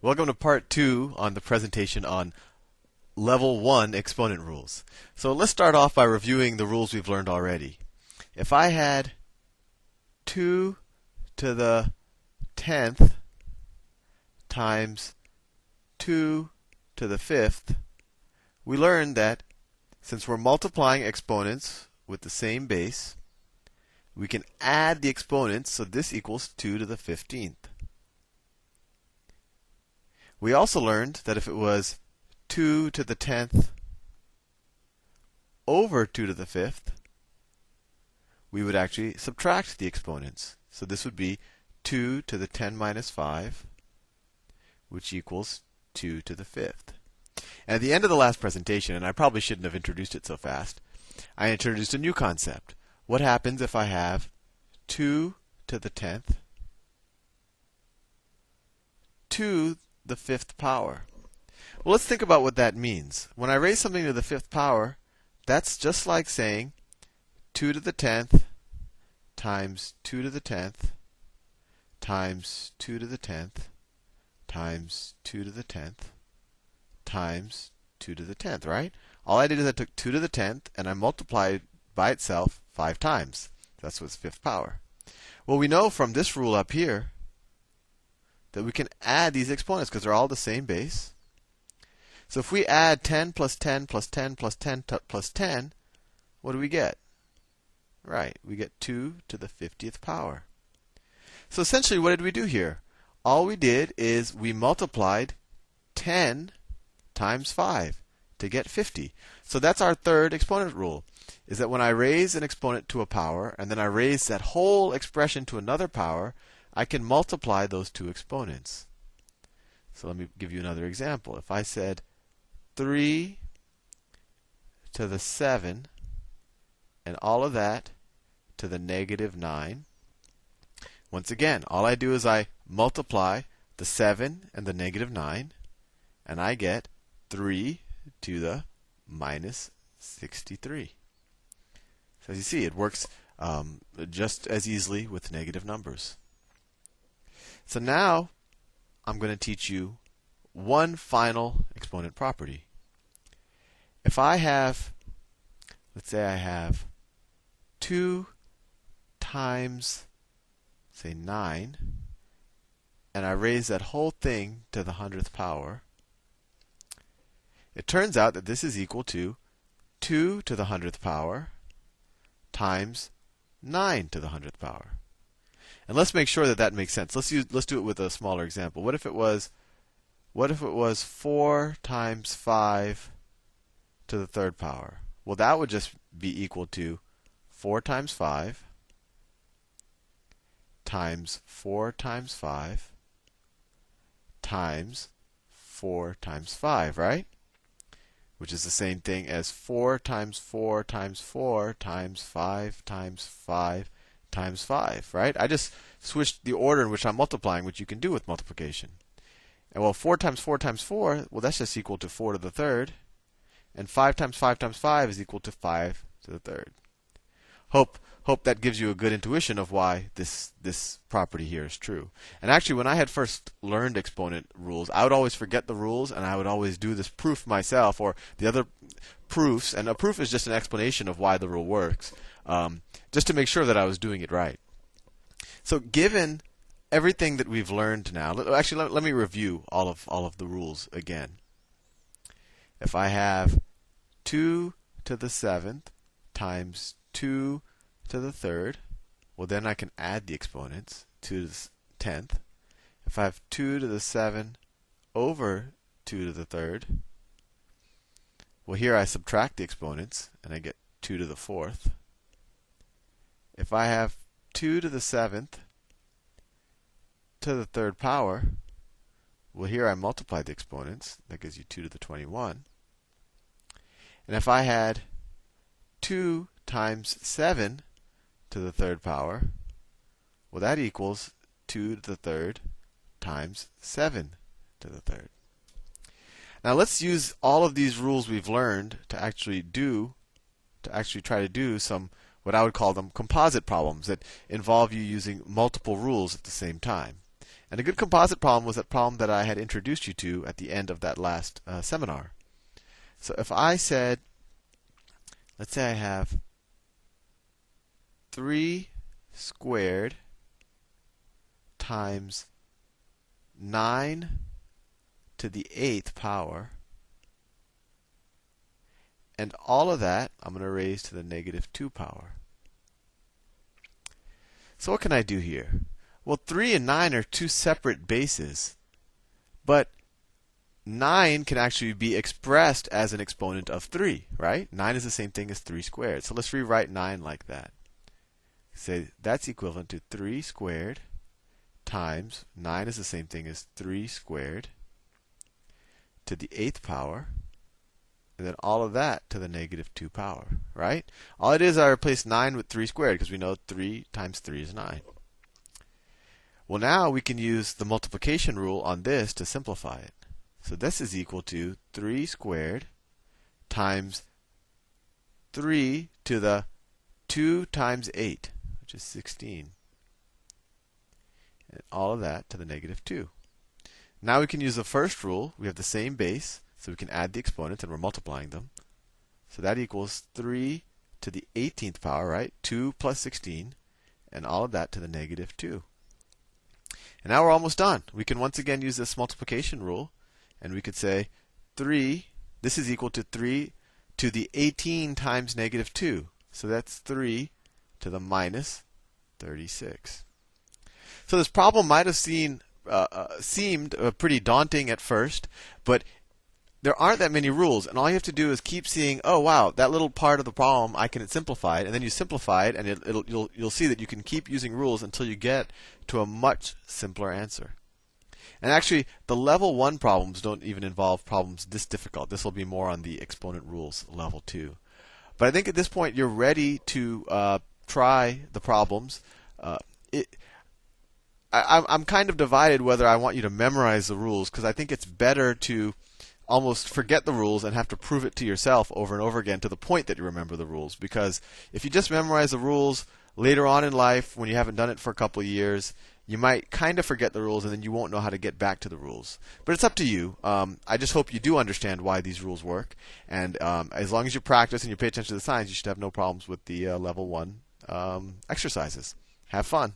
Welcome to part 2 on the presentation on level 1 exponent rules. So let's start off by reviewing the rules we've learned already. If I had 2 to the 10th times 2 to the 5th, we learned that since we're multiplying exponents with the same base, we can add the exponents, so this equals 2 to the 15th. We also learned that if it was 2 to the 10th over 2 to the 5th, we would actually subtract the exponents. So this would be 2 to the 10 minus 5, which equals 2 to the 5th. And at the end of the last presentation, and I probably shouldn't have introduced it so fast, I introduced a new concept. What happens if I have 2 to the 10th to the 5th power? Well, let's think about what that means. When I raise something to the 5th power, that's just like saying 2 to the 10th times 2 to the 10th times 2 to the 10th times 2 to the 10th times 2 to the 10th, right? All I did is I took 2 to the 10th and I multiplied by itself 5 times. That's what's 5th power. Well, we know from this rule up here that we can add these exponents because they're all the same base. So if we add 10 plus 10 plus 10 plus 10 plus 10, what do we get? Right, we get 2 to the 50th power. So essentially, what did we do here? All we did is we multiplied 10 times 5 to get 50. So that's our third exponent rule, is that when I raise an exponent to a power, and then I raise that whole expression to another power, I can multiply those two exponents. So let me give you another example. If I said 3 to the 7 and all of that to the negative 9, once again, all I do is I multiply the 7 and the negative 9, and I get 3 to the minus 63. So as you see, it works just as easily with negative numbers. So now I'm going to teach you one final exponent property. If I have, let's say I have 2 times, say 9, and I raise that whole thing to the 100th power, it turns out that this is equal to 2 to the 100th power times 9 to the 100th power. And let's make sure that that makes sense. Let's do it with a smaller example. What if it was 4 times 5 to the 3rd power? Well, that would just be equal to 4 times 5 times 4 times 5 times 4 times 5, right? Which is the same thing as 4 times 4 times 4 times 5 times 5 times 5, right? I just switched the order in which I'm multiplying, which you can do with multiplication. And well, 4 times 4 times 4, well, that's just equal to 4 to the 3rd. And 5 times 5 times 5 is equal to 5 to the 3rd. Hope that gives you a good intuition of why this property here is true. And actually, when I had first learned exponent rules, I would always forget the rules, and I would always do this proof myself or the other proofs. And a proof is just an explanation of why the rule works, just to make sure that I was doing it right. So given everything that we've learned now, let me review all of the rules again. If I have 2 to the 7th times 2 to the 3rd, well, then I can add the exponents to the 10th. If I have 2 to the 7 over 2 to the 3rd, well, here I subtract the exponents, and I get 2 to the 4th. If I have 2 to the 7th to the 3rd power, well, here I multiply the exponents. That gives you 2 to the 21. And if I had 2 times 7 to the 3rd power, well, that equals 2 to the 3rd times 7 to the 3rd. Now let's use all of these rules we've learned to actually try to do some, what I would call them, composite problems that involve you using multiple rules at the same time. And a good composite problem was that problem that I had introduced you to at the end of that last seminar. So if I said, let's say I have 3 squared times 9 to the 8th power, and all of that I'm going to raise to the -2 power. So what can I do here? Well, 3 and 9 are two separate bases, but 9 can actually be expressed as an exponent of 3, right? 9 is the same thing as 3 squared. So let's rewrite 9 like that. Say that's equivalent to 3 squared times 9 is the same thing as 3 squared to the 8th power, and then all of that to the -2 power, right? All it is, I replace 9 with 3 squared because we know 3 times 3 is 9. Well, now we can use the multiplication rule on this to simplify it. So this is equal to 3 squared times 3 to the 2 times 8, which is 16. And all of that to the -2. Now we can use the first rule. We have the same base, so we can add the exponents, and we're multiplying them. So that equals 3 to the 18th power, right? 2 plus 16, and all of that to the -2. And now we're almost done. We can once again use this multiplication rule, and we could say 3, this is equal to 3 to the 18 times -2. So that's 3 to the -36. So this problem might have seemed pretty daunting at first, but there aren't that many rules, and all you have to do is keep seeing, oh wow, that little part of the problem I can simplify it, and then you simplify it, and you'll see that you can keep using rules until you get to a much simpler answer. And actually, the level 1 problems don't even involve problems this difficult. This will be more on the exponent rules level 2. But I think at this point you're ready to try the problems. I'm kind of divided whether I want you to memorize the rules, because I think it's better to almost forget the rules and have to prove it to yourself over and over again to the point that you remember the rules. Because if you just memorize the rules later on in life, when you haven't done it for a couple of years, you might kind of forget the rules, and then you won't know how to get back to the rules. But it's up to you. I just hope you do understand why these rules work. And as long as you practice and you pay attention to the signs, you should have no problems with the level 1 exercises. Have fun.